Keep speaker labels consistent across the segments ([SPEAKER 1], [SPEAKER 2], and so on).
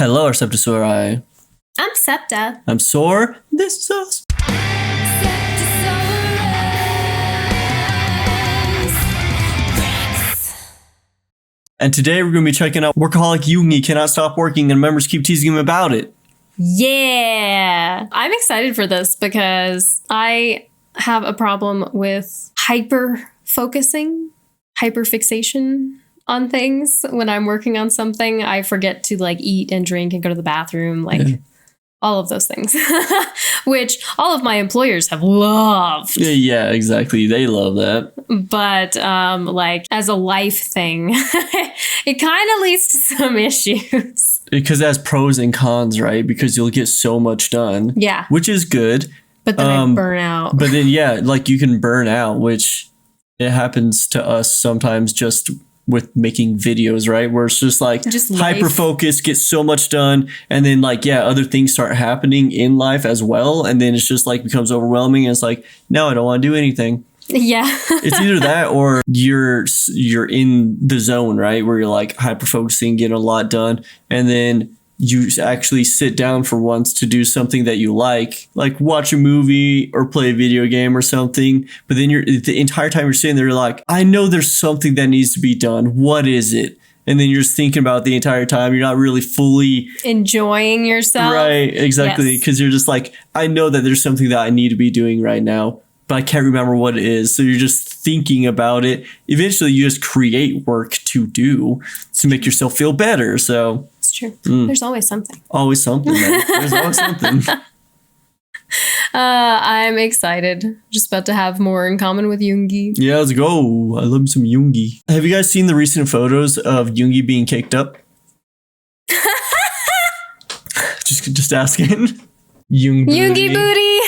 [SPEAKER 1] Hello, our SeptaSOAREous.
[SPEAKER 2] I'm Septa.
[SPEAKER 1] I'm Soar. This is us. And today we're going to be checking out Workaholic Yoongi cannot stop working and members keep teasing him about it.
[SPEAKER 2] Yeah. I'm excited for this because I have a problem with hyper-focusing, hyper-fixation on things. When I'm working on something, I forget to like eat and drink and go to the bathroom, like all of those things, which all of my employers have loved.
[SPEAKER 1] Yeah, exactly. They love that.
[SPEAKER 2] But like as a life thing, it kind of leads to some issues.
[SPEAKER 1] Because it has pros and cons, right? Because you'll get so much done.
[SPEAKER 2] Yeah.
[SPEAKER 1] Which is good.
[SPEAKER 2] But then I burn out.
[SPEAKER 1] But then, yeah, like you can burn out, which it happens to us sometimes just with making videos, right? Where it's just like hyper focus, get so much done. And then like, yeah, other things start happening in life as well. And then it's just like becomes overwhelming. And it's like, no, I don't want to do anything.
[SPEAKER 2] Yeah.
[SPEAKER 1] It's either that or you're in the zone, right? Where you're like hyper focusing, getting a lot done. And then you actually sit down for once to do something that you like watch a movie or play a video game or something. But then the entire time you're sitting there, you're like, I know there's something that needs to be done. What is it? And then you're just thinking about it the entire time. You're not really fully
[SPEAKER 2] enjoying yourself.
[SPEAKER 1] Right, exactly. Because you're just like, I know that there's something that I need to be doing right now, but I can't remember what it is. So you're just thinking about it. Eventually you just create work to do to make yourself feel better. So
[SPEAKER 2] it's true. There's always something.
[SPEAKER 1] Always something, man. There's always something.
[SPEAKER 2] I'm excited. Just about to have more in common with Yoongi.
[SPEAKER 1] Yeah, let's go. I love some Yoongi. Have you guys seen the recent photos of Yoongi being caked up? just asking.
[SPEAKER 2] Yoongi booty.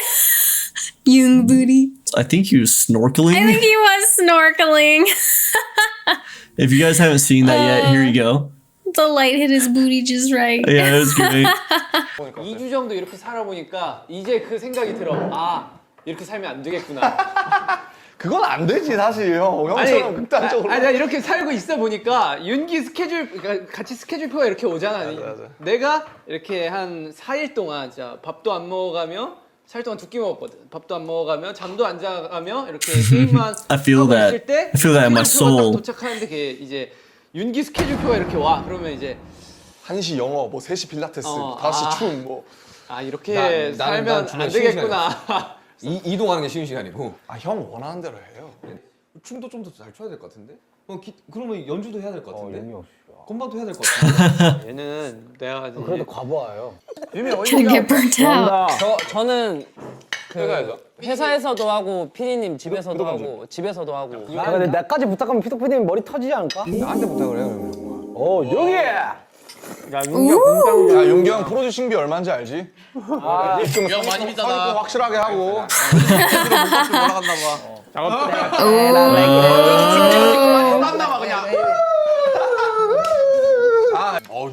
[SPEAKER 2] Yoong booty.
[SPEAKER 1] I think he was snorkeling.
[SPEAKER 2] I think he was snorkeling.
[SPEAKER 1] If you guys haven't seen that yet, here you go.
[SPEAKER 2] The light hit his booty just right.
[SPEAKER 1] Yeah, that was great.
[SPEAKER 3] 2주 정도 이렇게 살아보니까 이제 그 생각이 들어. 아, 이렇게 살면 안 되겠구나.
[SPEAKER 4] 그건 안 되지 사실 형. 형처럼 극단적으로.
[SPEAKER 3] 아니, 나 이렇게 살고 있어 보니까 윤기 스케줄, 그러니까 같이 스케줄표가 이렇게 오잖아.
[SPEAKER 4] 맞아.
[SPEAKER 3] 내가 이렇게 한 4일 동안 진짜 밥도 안 먹어가며 4일 동안 2끼 먹었거든. 밥도 안 먹어가며 잠도 안 자가며 이렇게 게임만
[SPEAKER 1] I feel
[SPEAKER 3] 하고
[SPEAKER 1] that.
[SPEAKER 3] 있을 때
[SPEAKER 1] I feel that in my soul.
[SPEAKER 3] 딱 도착하는데 그게 이제 윤기 스케줄표가 이렇게 와. 그러면 이제
[SPEAKER 4] 1시 영어, 뭐 3시 필라테스, 5시 춤 뭐.
[SPEAKER 3] 아 이렇게 살면 안 되겠구나.
[SPEAKER 5] 이동하는 게 쉬운 시간이고.
[SPEAKER 4] 아, 형 원하는 대로 해요.
[SPEAKER 5] 춤도 좀 더 잘 춰야 될 것 같은데? 그러면 연주도 해야 될 것 같은데? 건반도 해야 될 것 같은데?
[SPEAKER 3] 얘는 내가
[SPEAKER 6] 그래도 과부하예요.
[SPEAKER 2] Can get burnt out.
[SPEAKER 6] 저는 그 회사에서도 하고 피디님 집에서도 하고 집에서도 하고. 근데 나까지 부탁하면 피디님 머리 터지지 않을까?
[SPEAKER 5] 나한테 부탁을 해요 그러면.
[SPEAKER 6] 여기.
[SPEAKER 4] 야, 용기 형 프로듀싱비 얼마인지 알지?
[SPEAKER 3] 형 많이 비싸다.
[SPEAKER 4] 성의껏 확실하게 하고.
[SPEAKER 3] 올라갔나 봐.
[SPEAKER 4] 끝났나 봐 그냥.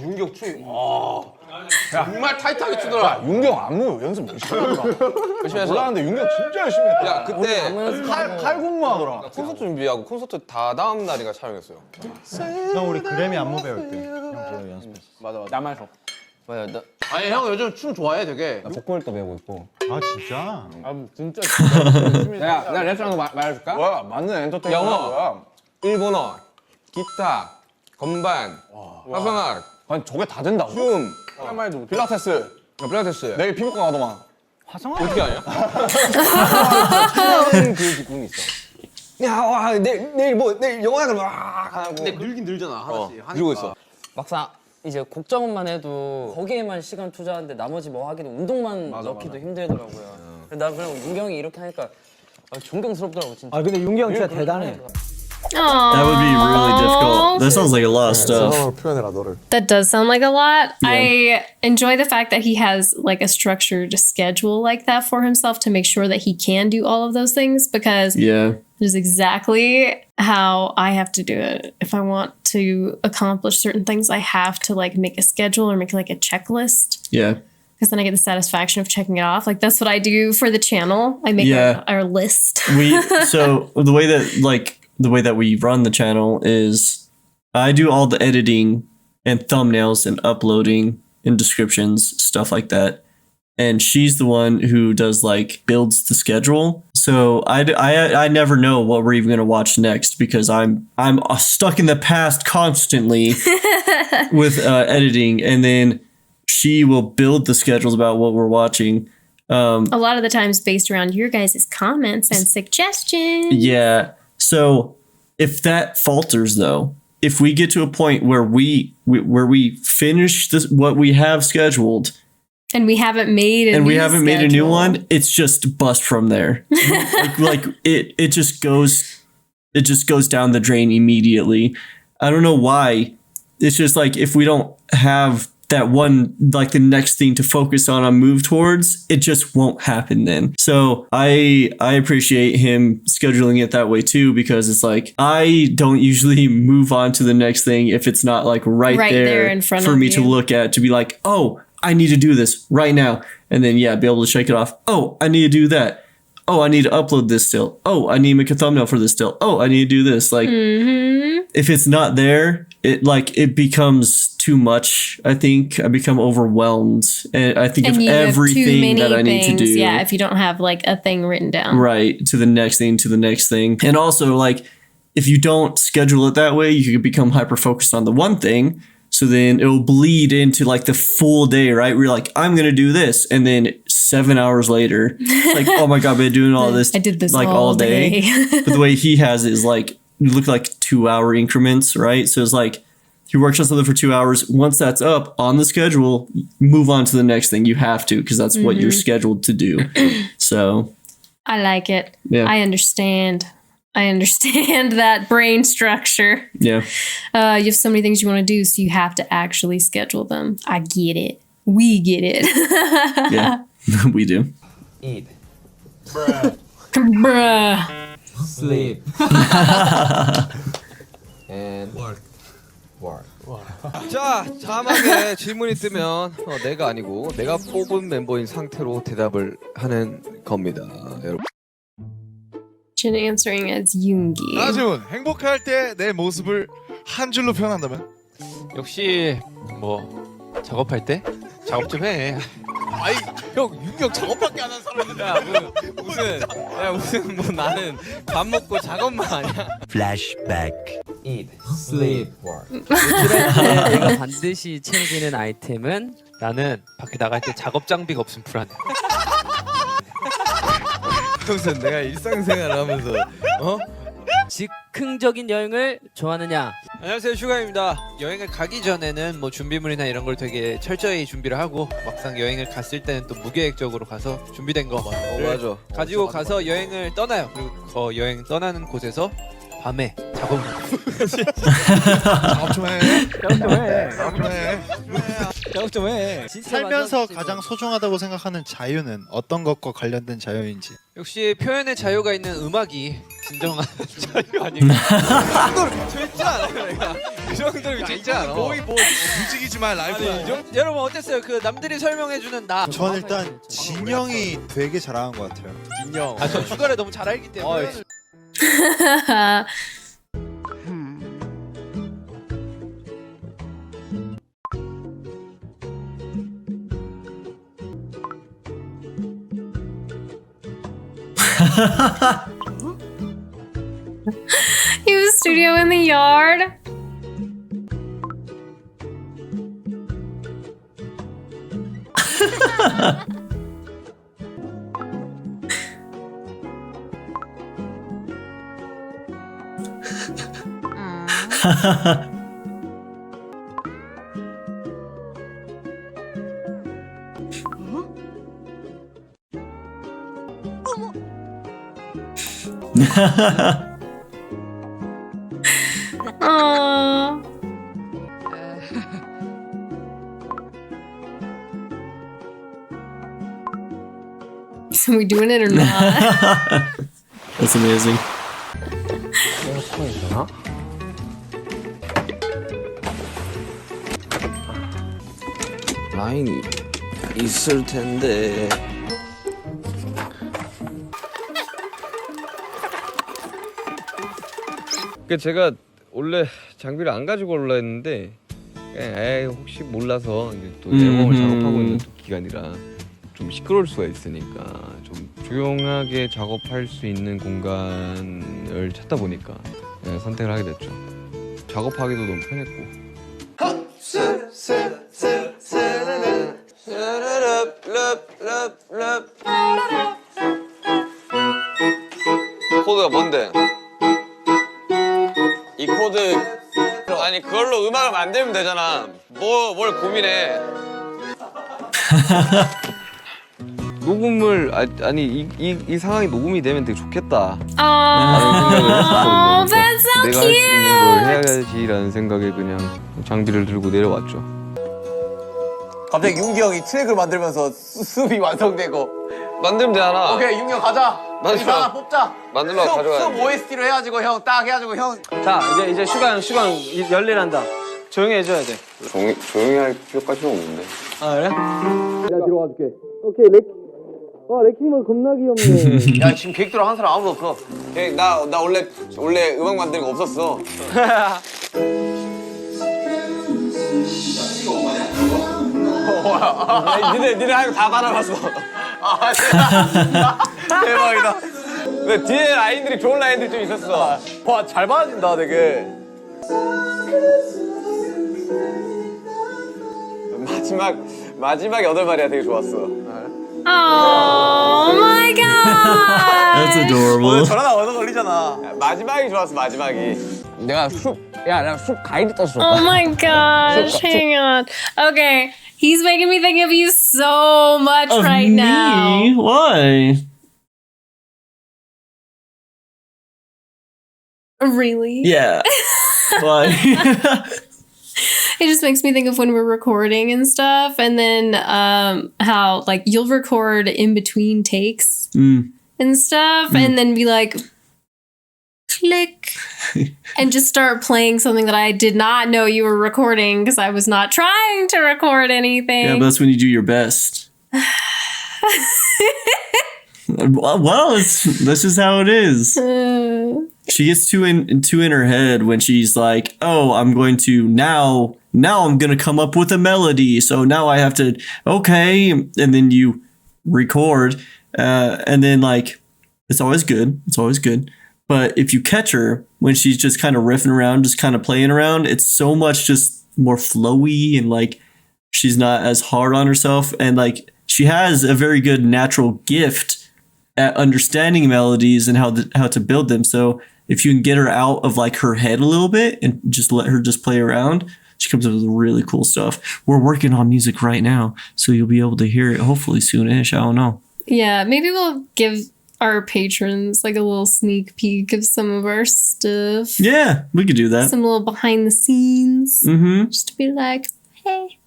[SPEAKER 4] 윤기 형 춤.
[SPEAKER 5] 정말 타이트하게 추더라.
[SPEAKER 4] 윤기 형 안무 연습 열심히 하더라. 열심히 해서. 몰랐는데 윤기 형 진짜 열심히 했다.
[SPEAKER 5] 야 그때
[SPEAKER 4] 칼군무하더라.
[SPEAKER 5] 콘서트 준비하고 콘서트 다 다음 날인가 촬영했어요.
[SPEAKER 7] 형 우리 그래미 안무 배울 때 형 그거 연습했어.
[SPEAKER 3] 맞아. 남아서.
[SPEAKER 5] 맞아.
[SPEAKER 3] 아니 형 요즘 춤 좋아해 되게.
[SPEAKER 6] 나 복고일도 배우고 있고.
[SPEAKER 7] 아 진짜?
[SPEAKER 3] 진짜.
[SPEAKER 5] 내가 랩하는 거 말해줄까?
[SPEAKER 4] 뭐야 맞는 엔터테인먼트
[SPEAKER 5] 영어, 일본어, 기타, 건반, 화성악,
[SPEAKER 4] 아니 저게 다 된다고?
[SPEAKER 5] 춤,
[SPEAKER 4] 필라테스.
[SPEAKER 5] 필라테스.
[SPEAKER 4] 내일 피부과 가더만.
[SPEAKER 6] 화성아?
[SPEAKER 5] 어떻게 하냐? 그 기분이 있어. 야, 내일 영어야 그러면 하고.
[SPEAKER 3] 근데 늘긴 늘잖아 하나씩.
[SPEAKER 5] 그러고 있어.
[SPEAKER 6] 막상 이제 곡 작업만 해도 거기에만 시간 투자하는데 나머지 뭐 하기는 운동만 넣기도 힘들더라고요. 나 그냥 윤경이 이렇게 하니까 존경스럽더라고 진짜.
[SPEAKER 8] 아 근데 윤기 형 진짜 대단해.
[SPEAKER 1] That would be really difficult. That sounds like a lot of stuff.
[SPEAKER 4] 표현해라 너를.
[SPEAKER 2] That does sound like a lot. Yeah. I enjoy the fact that he has like a structured schedule like that for himself to make sure that he can do all of those things because it is exactly how I have to do it. If I want to accomplish certain things, I have to like make a schedule or make like a checklist.
[SPEAKER 1] Yeah.
[SPEAKER 2] Because then I get the satisfaction of checking it off. Like that's what I do for the channel. I make our list.
[SPEAKER 1] So the way that we run the channel is I do all the editing and thumbnails and uploading in descriptions, stuff like that. And she's the one who does like builds the schedule. So I never know what we're even going to watch next because I'm stuck in the past constantly with editing, and then she will build the schedules about what we're watching.
[SPEAKER 2] A lot of the times based around your guys' comments and suggestions.
[SPEAKER 1] Yeah. So if that falters though, if we get to a point where we finish this what we have scheduled
[SPEAKER 2] and we haven't made a
[SPEAKER 1] new one, it's just bust from there. like it just goes down the drain immediately. I don't know why. It's just like if we don't have that one, like the next thing to focus on move towards, it just won't happen then. So I appreciate him scheduling it that way too, because it's like I don't usually move on to the next thing if it's not like right there
[SPEAKER 2] in front
[SPEAKER 1] for
[SPEAKER 2] of
[SPEAKER 1] me
[SPEAKER 2] you
[SPEAKER 1] to look at, to be like, oh, I need to do this right now. And then, yeah, be able to shake it off. Oh, I need to do that. Oh, I need to upload this still. Oh, I need to make a thumbnail for this still. Oh, I need to do this. Like, if it's not there, it becomes too much. I think I become overwhelmed. And I think of everything that I need to do.
[SPEAKER 2] Yeah, if you don't have like a thing written down.
[SPEAKER 1] Right. To the next thing. And also, like, if you don't schedule it that way, you could become hyper-focused on the one thing. So then it will bleed into like the full day, right? Where you're like, I'm going to do this. And then 7 hours later, like, oh my God, I've been doing all this.
[SPEAKER 2] I did this
[SPEAKER 1] like all day. But the way he has it is like, you look like 2 hour increments, right? So it's like, he works on something for 2 hours. Once that's up on the schedule, move on to the next thing. You have to, because that's what you're scheduled to do. So.
[SPEAKER 2] I like it.
[SPEAKER 1] Yeah.
[SPEAKER 2] I understand that brain structure.
[SPEAKER 1] Yeah.
[SPEAKER 2] You have so many things you want to do, so you have to actually schedule them. I get it. We get it.
[SPEAKER 1] Yeah, we do.
[SPEAKER 5] Eat.
[SPEAKER 2] Bruh.
[SPEAKER 5] Sleep. And work. 자, 자막에 질문이 뜨면 내가 아니고 내가 뽑은 멤버인 상태로 대답을 하는 겁니다, 여러분.
[SPEAKER 2] Jin answering as Yoongi.
[SPEAKER 8] 다음 질문. 행복할 때 내 모습을 한 줄로 표현한다면?
[SPEAKER 9] 역시 뭐 작업할 때 작업 좀 해.
[SPEAKER 8] 아이 형 윤경 작업밖에 안 하는 사람인데.
[SPEAKER 6] 무슨 뭐 나는 밥 먹고 작업만 하냐?
[SPEAKER 10] Flashback.
[SPEAKER 5] Eat, sleep, work.
[SPEAKER 6] 외출할 때 내가 반드시 챙기는 아이템은
[SPEAKER 9] 나는 밖에 나갈 때 작업 장비가 없으면 불안해.
[SPEAKER 5] 무슨 내가 일상생활 하면서
[SPEAKER 6] 즉흥적인 여행을 좋아하느냐?
[SPEAKER 9] 안녕하세요, 슈가입니다. 여행을 가기 전에는 뭐 준비물이나 이런 걸 되게 철저히 준비를 하고 막상 여행을 갔을 때는 또 무계획적으로 가서 준비된 거
[SPEAKER 5] 맞아.
[SPEAKER 9] 가지고 가서 여행을 떠나요. 그리고 여행 떠나는 곳에서 밤에 작업을
[SPEAKER 8] 작업 좀 해.
[SPEAKER 6] 작업 좀 해.
[SPEAKER 7] 살면서 가장 소중하다고 생각하는 자유는 어떤 것과 관련된 자유인지.
[SPEAKER 9] 역시 표현의 자유가 있는 음악이 진정한 자유 아닌가.
[SPEAKER 5] 죄지 않아요, 내가. 그 정도면 죄지 않아.
[SPEAKER 8] 거의 뭐 움직이지만 라이브.
[SPEAKER 9] 여러분 어땠어요? 그 남들이 설명해주는 나.
[SPEAKER 7] 전 일단 진영이 되게 잘하는 것 같아요.
[SPEAKER 5] 인형.
[SPEAKER 9] 저 슈가를 너무 잘 알기 때문에.
[SPEAKER 2] You have a studio in the yard? Aww. So we doing it or not?
[SPEAKER 1] That's amazing.
[SPEAKER 5] 라인이 있을 텐데. 제가 원래 장비를 안 가지고 올라 했는데 에이, 혹시 몰라서 이제 또 앨범을 작업하고 있는 또 기간이라 좀 시끄러울 수가 있으니까 좀 조용하게 작업할 수 있는 공간을 찾다 보니까 선택을 하게 됐죠. 작업하기도 너무 편했고. 코드가 뭔데? 이 코드 아니 그걸로 음악을 만들면 되잖아. 뭘 고민해? 녹음을 아니 이 상황이 녹음이 되면 되게 좋겠다.
[SPEAKER 2] Oh, that's so
[SPEAKER 5] 내가 할 수 있는 걸
[SPEAKER 2] cute.
[SPEAKER 5] 해야지라는 생각에 그냥 장비를 들고 내려왔죠.
[SPEAKER 10] 갑자기 윤기 형이 트랙을 만들면서 수업이 완성되고
[SPEAKER 5] 만들면 되잖아.
[SPEAKER 10] 오케이 윤기 형 가자.
[SPEAKER 5] 만들어.
[SPEAKER 10] 이거 하나 뽑자.
[SPEAKER 5] 만들러 가져가야지.
[SPEAKER 10] 수업 OST로 해가지고 형 딱 해가지고 형.
[SPEAKER 6] 자 이제 슈가 형 열일한다. 조용히 해줘야 돼.
[SPEAKER 5] 조용히 할 필요까지는 없는데.
[SPEAKER 6] 아 그래? 내가 뒤로 와줄게. 오케이 레킹볼 겁나 귀엽네.
[SPEAKER 10] 야 지금 계획대로 한 사람 아무도 없어. 나 원래 음악 만드는 거 없었어. 니네 하는 거 다 받아봤어. 아 대박이다. 근데 뒤에 라인들이 좋은 라인들이 좀 있었어. 와 잘 받아진다 되게. 마지막 8마리가 되게 좋았어.
[SPEAKER 2] Oh my god.
[SPEAKER 1] That's adorable.
[SPEAKER 10] 저러다 얻어 걸리잖아. 마지막이 좋았어 마지막이. 내가 숲 가이드 떴어.
[SPEAKER 2] Oh my gosh. Hang on. Okay. He's making me think of you so much
[SPEAKER 1] Of
[SPEAKER 2] right
[SPEAKER 1] me?
[SPEAKER 2] now.
[SPEAKER 1] Why?
[SPEAKER 2] Really?
[SPEAKER 1] Yeah. Why?
[SPEAKER 2] It just makes me think of when we're recording and stuff, and then how like you'll record in between takes and stuff, and then be like, click, and just start playing something that I did not know you were recording because I was not trying to record anything.
[SPEAKER 1] Yeah, but that's when you do your best. Well, that's just how it is. She gets too in her head when she's like, "Oh, I'm going to now I'm going to come up with a melody. So now I have to okay," and then you record, and then like it's always good. It's always good. But if you catch her when she's just kind of riffing around, just kind of playing around, it's so much just more flowy and like she's not as hard on herself, and like she has a very good natural gift at understanding melodies and how to build them. So if you can get her out of like her head a little bit and just let her just play around, she comes up with really cool stuff. We're working on music right now, so you'll be able to hear it hopefully soonish. I don't know.
[SPEAKER 2] Yeah, maybe we'll give our patrons like a little sneak peek of some of our stuff.
[SPEAKER 1] Yeah, we could do that.
[SPEAKER 2] Some little behind the scenes.
[SPEAKER 1] Mm-hmm.
[SPEAKER 2] Just to be like, hey.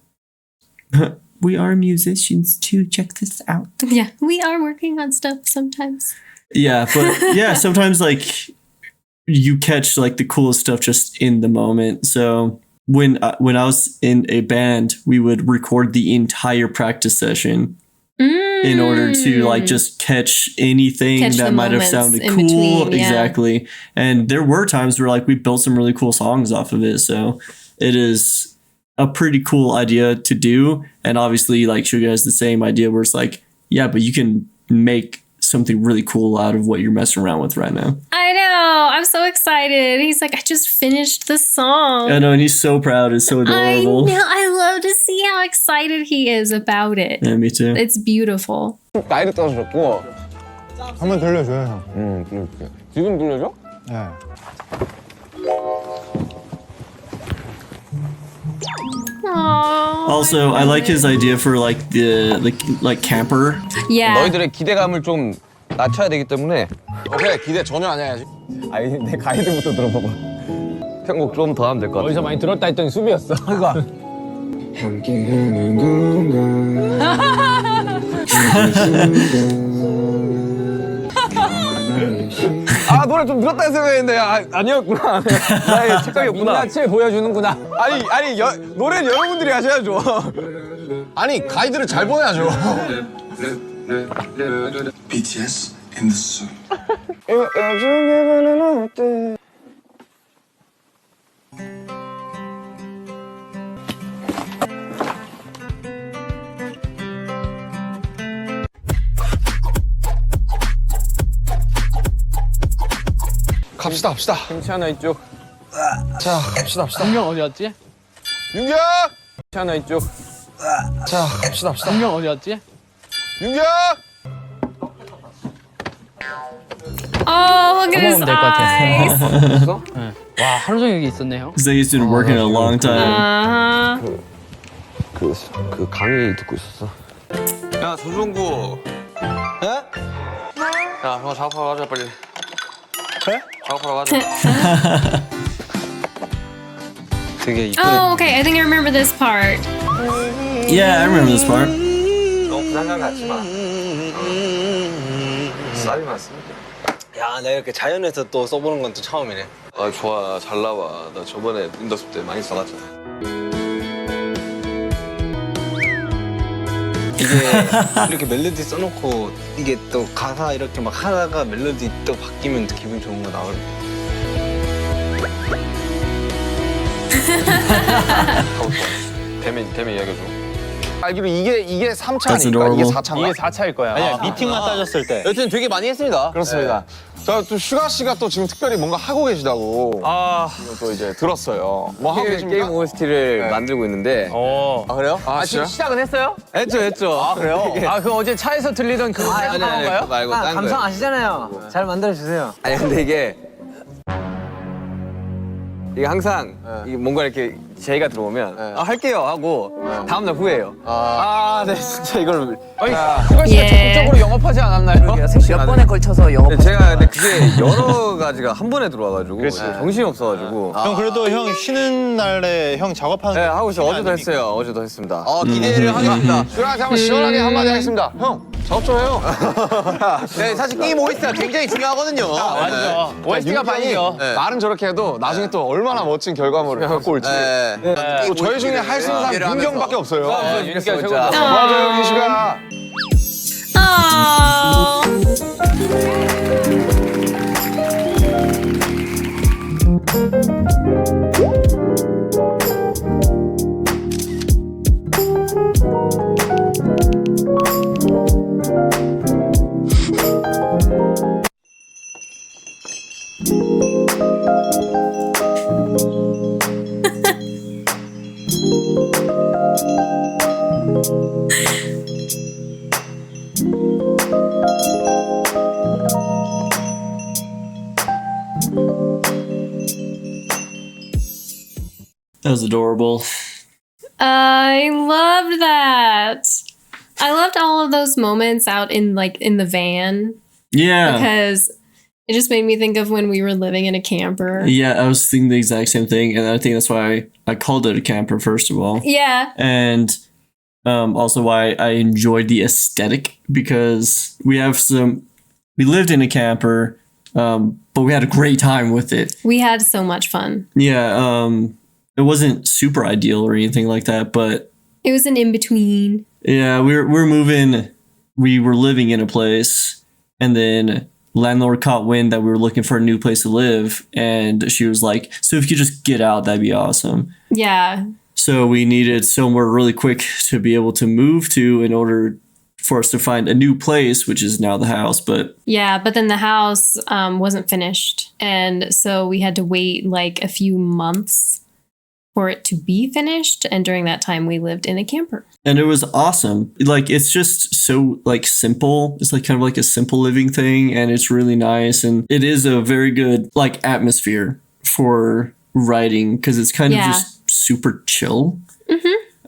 [SPEAKER 1] We are musicians too. Check this out.
[SPEAKER 2] Yeah, we are working on stuff sometimes.
[SPEAKER 1] Yeah, but yeah, sometimes like you catch like the coolest stuff just in the moment. So when I was in a band, we would record the entire practice session in order to like just catch anything that might have sounded cool.
[SPEAKER 2] Between, yeah.
[SPEAKER 1] Exactly. And there were times where like we built some really cool songs off of it. So it is a pretty cool idea to do. And obviously like Suga has the same idea where it's like, yeah, but you can make something really cool out of what you're messing around with right now.
[SPEAKER 2] I know. I'm so excited. He's like, I just finished the song.
[SPEAKER 1] I know, and he's so proud. It's so adorable.
[SPEAKER 2] I know. I love to see how excited he is about it.
[SPEAKER 1] Yeah, me too.
[SPEAKER 2] It's beautiful.
[SPEAKER 10] 가이드 떠줬고.
[SPEAKER 7] 한번 들려줘요 형.
[SPEAKER 10] 들려줄게. 지금 들려줘?
[SPEAKER 7] 네.
[SPEAKER 2] Aww.
[SPEAKER 1] Also, I like his idea for like the like camper.
[SPEAKER 2] Yeah.
[SPEAKER 5] 너희들의 기대감을 좀 낮춰야 되기 때문에
[SPEAKER 10] 오케이 기대 전혀 안 해야지.
[SPEAKER 5] 아니 내 가이드부터 들어봐봐. 편곡 좀 더 하면 될 것 같아.
[SPEAKER 6] 어디서 많이 들었다 했더니 수비였어. 그러니까.
[SPEAKER 5] 아 노래 좀 늘었다 생각했는데 아니었구나. 나의 착각이었구나.
[SPEAKER 6] 민낯을 보여주는구나.
[SPEAKER 10] 아니 노래는 여러분들이 하셔야죠. 아니 가이드를 잘 보내야죠.
[SPEAKER 11] BTS in the sun.
[SPEAKER 10] 갑시다.
[SPEAKER 6] 김치 하나 이쪽.
[SPEAKER 10] 자, 갑시다.
[SPEAKER 3] 윤경 어디였지?
[SPEAKER 10] 윤경!
[SPEAKER 6] 김치 하나 이쪽.
[SPEAKER 10] 자, 갑시다.
[SPEAKER 3] 윤경 어디였지?
[SPEAKER 10] 윤경!
[SPEAKER 2] Oh, look at his eyes.
[SPEAKER 3] 와 하루 종일 여기 있었네요.
[SPEAKER 1] Because he's been working a long time.
[SPEAKER 5] 그 강의 듣고 있었어.
[SPEAKER 10] 야, 조종구. 에? 야, 형 작업하러 가자, 빨리. 에? 작업하러 가자.
[SPEAKER 5] 되게 이쁘네.
[SPEAKER 2] Oh, okay. I think I remember this part.
[SPEAKER 1] Yeah, I remember this part.
[SPEAKER 10] 너 부산강 갔지 마. 쌀이 많습니다.
[SPEAKER 4] 야, 내가 이렇게 자연에서 또 써보는 건 또 처음이네.
[SPEAKER 10] 아, 좋아. 잘 나와. 나 저번에 인더숲 때 많이 써놨잖아.
[SPEAKER 4] 이게 이렇게 멜로디 써놓고 이게 또 가사 이렇게 막 하다가 멜로디 또 바뀌면 기분 좋은 거 나올.
[SPEAKER 10] 대면 이야기해줘. 알기로 이게 3차
[SPEAKER 1] That's
[SPEAKER 10] 아닐까? 이게
[SPEAKER 1] adorable.
[SPEAKER 10] 4차인가?
[SPEAKER 6] 이게 4차일 거야.
[SPEAKER 4] 아니야, 미팅만 따졌을 때.
[SPEAKER 10] 여튼 되게 많이 했습니다. 그렇습니다. 자, 또 슈가 씨가 또 지금 특별히 뭔가 하고 계시다고. 또 이제 들었어요. 뭐 하고 계십니까?
[SPEAKER 5] 게임 OST를
[SPEAKER 10] 네.
[SPEAKER 5] 만들고 있는데
[SPEAKER 10] 아, 그래요?
[SPEAKER 6] 아, 지금 시작은 했어요?
[SPEAKER 5] 했죠.
[SPEAKER 10] 아, 그래요?
[SPEAKER 6] 아, 그 어제 차에서 들리던 그 생각한가요?
[SPEAKER 5] 그거 말고 딴 거예요.
[SPEAKER 4] 아시잖아요. 잘 만들어주세요.
[SPEAKER 5] 아니 근데 이게 항상 이게 뭔가 이렇게 제의가 들어오면 아, 할게요 하고 다음날 후회해요. 네 진짜 이걸
[SPEAKER 6] 아니, 슈가 씨가
[SPEAKER 2] 예.
[SPEAKER 6] 적극적으로 영업하지 않았나요?
[SPEAKER 5] 몇 번에 걸쳐서 영업. 제가 근데 그게 여러 가지가 한 번에 들어와가지고 정신이 없어가지고.
[SPEAKER 7] 형 그래도 형 쉬는 날에 형 작업하는
[SPEAKER 5] 네
[SPEAKER 7] 거
[SPEAKER 5] 하고 있어.
[SPEAKER 7] 쉬면
[SPEAKER 5] 어제도
[SPEAKER 7] 안 됩니까?
[SPEAKER 5] 했어요. 어제도 했습니다.
[SPEAKER 10] 기대를 하겠습니다. 슈가 씨 한번 시원하게 한마디 하겠습니다. 형, 작업 좀 해요.
[SPEAKER 5] 네 사실 게임 OST가 굉장히 중요하거든요.
[SPEAKER 6] 맞죠. OST가 반이요.
[SPEAKER 10] 말은 저렇게 해도 나중에 또 얼마나 멋진 결과물을 갖고 올지. 또 저희 중에 할 수 있는 사람 윤경밖에 없어요.
[SPEAKER 6] 윤기가 최고.
[SPEAKER 10] 맞아요, 윤씨가.
[SPEAKER 2] Oh.
[SPEAKER 1] That was adorable.
[SPEAKER 2] I loved that. I loved all of those moments out in the van
[SPEAKER 1] Yeah.
[SPEAKER 2] because it just made me think of when we were living in a camper.
[SPEAKER 1] Yeah, I was thinking the exact same thing, and I think that's why I called it a camper first of all,
[SPEAKER 2] Yeah.
[SPEAKER 1] and also why I enjoyed the aesthetic because we lived in a camper, but we had a great time with it.
[SPEAKER 2] We had so much fun.
[SPEAKER 1] Yeah, it wasn't super ideal or anything like that, but
[SPEAKER 2] It was an in-between.
[SPEAKER 1] yeah, we're moving. We were living in a place, and then landlord caught wind that we were looking for a new place to live, and she was like, "So if you just get out, that'd be awesome."
[SPEAKER 2] Yeah.
[SPEAKER 1] So we needed somewhere really quick to be able to move to in order for us to find a new place, which is now the house. But
[SPEAKER 2] Yeah, but then the house wasn't finished. And so we had to wait like a few months for it to be finished. And during that time, we lived in a camper.
[SPEAKER 1] and it was awesome. Like it's just so like simple. It's like kind of like a simple living thing, and it's really nice. And it is a very good like atmosphere for writing because it's kind of
[SPEAKER 2] Yeah.
[SPEAKER 1] just super chill.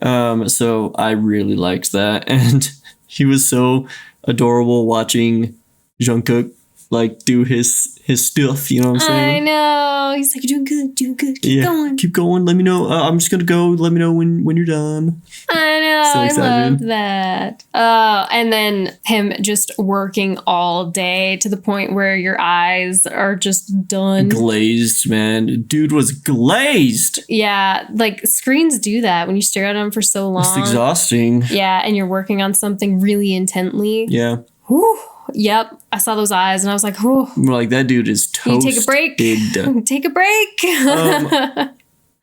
[SPEAKER 1] So I really liked that, and he was so adorable watching Jungkook like do his stuff. You know what I'm saying?
[SPEAKER 2] I know. He's like, you're doing good. Keep going.
[SPEAKER 1] Keep going. Let me know. I'm just gonna go. Let me know when you're done.
[SPEAKER 2] I know.
[SPEAKER 1] So
[SPEAKER 2] I
[SPEAKER 1] excited.
[SPEAKER 2] loved that. And then him just working all day to the point where your eyes are just done.
[SPEAKER 1] Glazed, man. Dude was glazed.
[SPEAKER 2] Yeah, like screens do that when you stare at them for so long.
[SPEAKER 1] It's exhausting.
[SPEAKER 2] Yeah, and you're working on something really intently.
[SPEAKER 1] Yeah.
[SPEAKER 2] Whew. Yep, I saw those eyes and I was like, whew.
[SPEAKER 1] We're like, that dude is
[SPEAKER 2] Can you
[SPEAKER 1] toasted.
[SPEAKER 2] take a break? Take a break.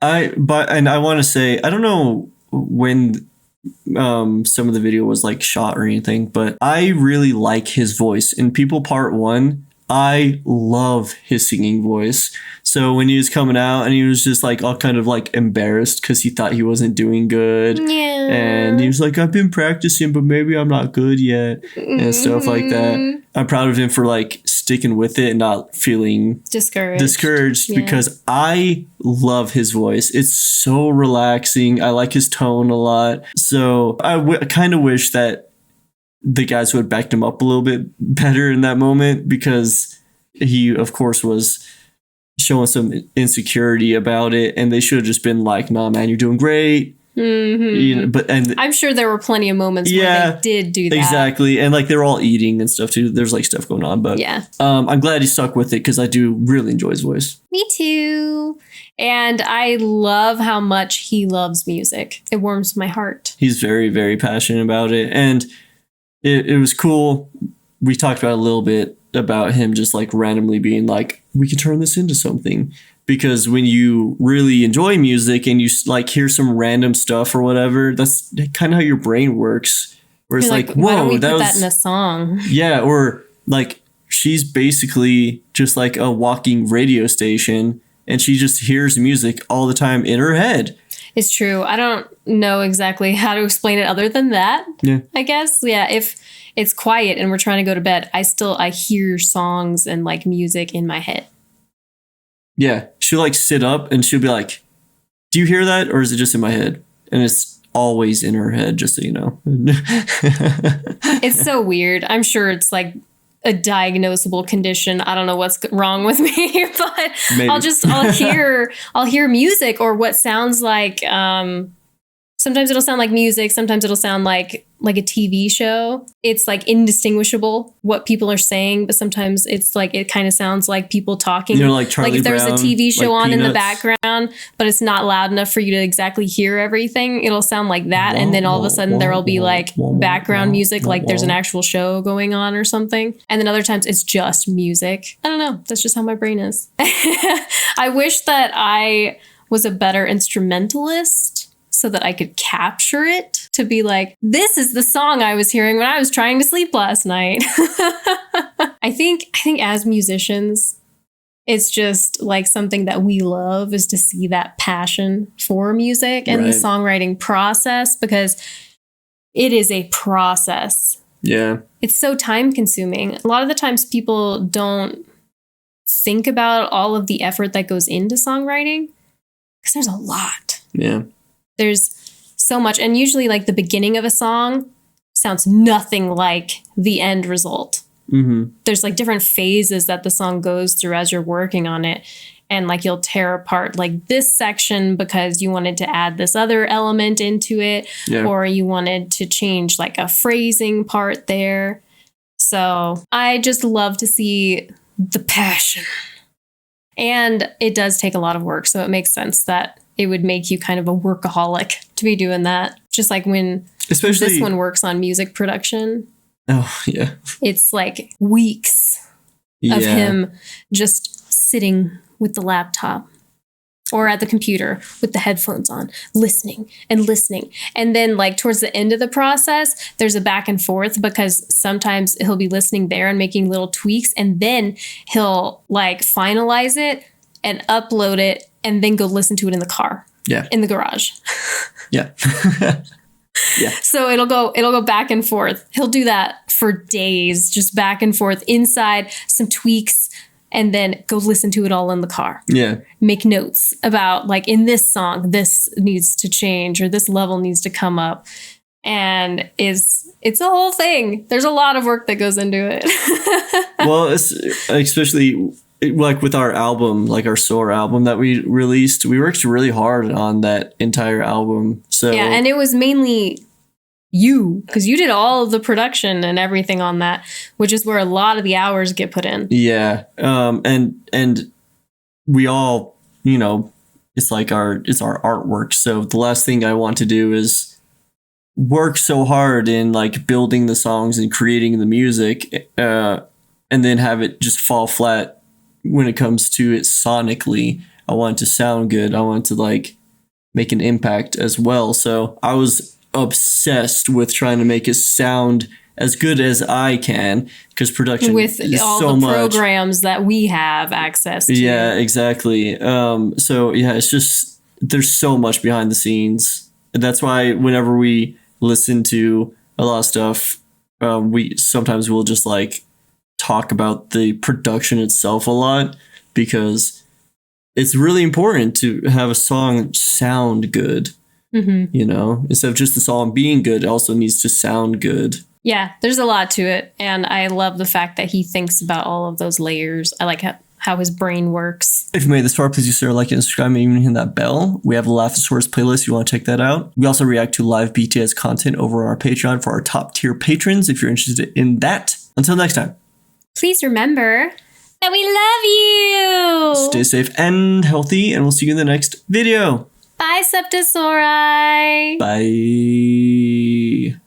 [SPEAKER 1] I want to say, I don't know when some of the video was like shot or anything, but I really like his voice. In People Part 1, I love his singing voice. So when he was coming out and he was just like all kind of like embarrassed because he thought he wasn't doing good.
[SPEAKER 2] Yeah.
[SPEAKER 1] And he was like, I've been practicing, but maybe I'm not good yet. And stuff like that. I'm proud of him for like sticking with it and not feeling discouraged
[SPEAKER 2] Yeah.
[SPEAKER 1] because I love his voice. It's so relaxing. I like his tone a lot. So I kind of wish that the guys would have backed him up a little bit better in that moment because he, of course, was showing some insecurity about it. And they should have just been like, nah, man, you're doing great. You know, and
[SPEAKER 2] I'm sure there were plenty of moments where they did do that.
[SPEAKER 1] Exactly. And like they were all eating and stuff too. There's like stuff going on. But I'm glad he stuck with it because I do really enjoy his voice.
[SPEAKER 2] Me too. And I love how much he loves music. It warms my heart.
[SPEAKER 1] He's very, very passionate about it. And it was cool. We talked about a little bit about him just like randomly being like, we can turn this into something. Because when you really enjoy music and you like hear some random stuff or whatever, that's kind of how your brain works. Where it's like,
[SPEAKER 2] why don't
[SPEAKER 1] whoa,
[SPEAKER 2] we put that in a song?
[SPEAKER 1] Yeah, or like she's basically just like a walking radio station and she just hears music all the time in her head.
[SPEAKER 2] It's true. I don't know exactly how to explain it other than that.
[SPEAKER 1] Yeah.
[SPEAKER 2] I guess. Yeah. If it's quiet and we're trying to go to bed, I hear songs and like music in my head.
[SPEAKER 1] Yeah. She'll like sit up and she'll be like, do you hear that? Or is it just in my head? And it's always in her head, just so you know.
[SPEAKER 2] It's so weird. I'm sure it's like a diagnosable condition. I don't know what's wrong with me, but
[SPEAKER 1] Maybe.
[SPEAKER 2] I'll hear music or what sounds like, sometimes it'll sound like music. Sometimes it'll sound like a TV show. It's like indistinguishable what people are saying, but sometimes it's like it kind of sounds like people talking.
[SPEAKER 1] You know, like Charlie
[SPEAKER 2] if there's
[SPEAKER 1] Brown,
[SPEAKER 2] a TV show
[SPEAKER 1] like
[SPEAKER 2] on in the
[SPEAKER 1] Peanuts.
[SPEAKER 2] background, but it's not loud enough for you to exactly hear everything. It'll sound like that, and then all of a sudden there will be like background music, like there's an actual show going on or something. And then other times it's just music. I don't know. That's just how my brain is. I wish that I was a better instrumentalist so that I could capture it to be like, this is the song I was hearing when I was trying to sleep last night. I think as musicians, it's just like something that we love is to see that passion for music and the songwriting process, because it is a process.
[SPEAKER 1] Yeah.
[SPEAKER 2] It's so time consuming. A lot of the times people don't think about all of the effort that goes into songwriting because there's a lot.
[SPEAKER 1] Yeah.
[SPEAKER 2] There's so much. And usually like the beginning of a song sounds nothing like the end result.
[SPEAKER 1] Mm-hmm.
[SPEAKER 2] There's like different phases that the song goes through as you're working on it. And like you'll tear apart like this section because you wanted to add this other element into it.
[SPEAKER 1] Yeah.
[SPEAKER 2] Or you wanted to change like a phrasing part there. So I just love to see the passion. And it does take a lot of work. So it makes sense that it would make you kind of a workaholic to be doing that. Just like when
[SPEAKER 1] Especially
[SPEAKER 2] this one works on music production.
[SPEAKER 1] Oh, yeah.
[SPEAKER 2] It's like weeks of him just sitting with the laptop or at the computer with the headphones on, listening and listening. And then like towards the end of the process, there's a back and forth because sometimes he'll be listening there and making little tweaks. And then he'll like finalize it and upload it and then go listen to it in the car.
[SPEAKER 1] Yeah.
[SPEAKER 2] In the garage.
[SPEAKER 1] Yeah. Yeah.
[SPEAKER 2] So it'll go back and forth. He'll do that for days, just back and forth inside, some tweaks, and then go listen to it all in the car.
[SPEAKER 1] Yeah.
[SPEAKER 2] Make notes about like in this song, this needs to change or this level needs to come up. And it's a whole thing. There's a lot of work that goes into it.
[SPEAKER 1] Well, it's especially like with our album, like our SOAR album that we released, we worked really hard on that entire album. So
[SPEAKER 2] yeah, and it was mainly you, because you did all of the production and everything on that, which is where a lot of the hours get put in.
[SPEAKER 1] Yeah. And we all, you know, it's like it's our artwork. So the last thing I want to do is work so hard in like building the songs and creating the music, and then have it just fall flat when it comes to it sonically. I want it to sound good. I want to like make an impact as well. So I was obsessed with trying to make it sound as good as I can because production
[SPEAKER 2] with
[SPEAKER 1] is
[SPEAKER 2] all
[SPEAKER 1] so
[SPEAKER 2] the
[SPEAKER 1] much.
[SPEAKER 2] programs that we have access to.
[SPEAKER 1] Yeah, exactly. So yeah, it's just there's so much behind the scenes. And that's why whenever we listen to a lot of stuff, we sometimes will just like talk about the production itself a lot because it's really important to have a song sound good.
[SPEAKER 2] Mm-hmm.
[SPEAKER 1] You know, instead of just the song being good, it also needs to sound good.
[SPEAKER 2] Yeah, there's a lot to it. And I love the fact that he thinks about all of those layers. I like how his brain works.
[SPEAKER 1] If you made this far, please do so, like and subscribe, and even hit that bell. We have a LAUGHASAURUS playlist if you want to check that out. We also react to live BTS content over on our Patreon for our top tier patrons if you're interested in that. Until next time.
[SPEAKER 2] Please remember that we love you.
[SPEAKER 1] Stay safe and healthy, and we'll see you in the next video.
[SPEAKER 2] Bye, SeptaSOAREous.
[SPEAKER 1] Bye.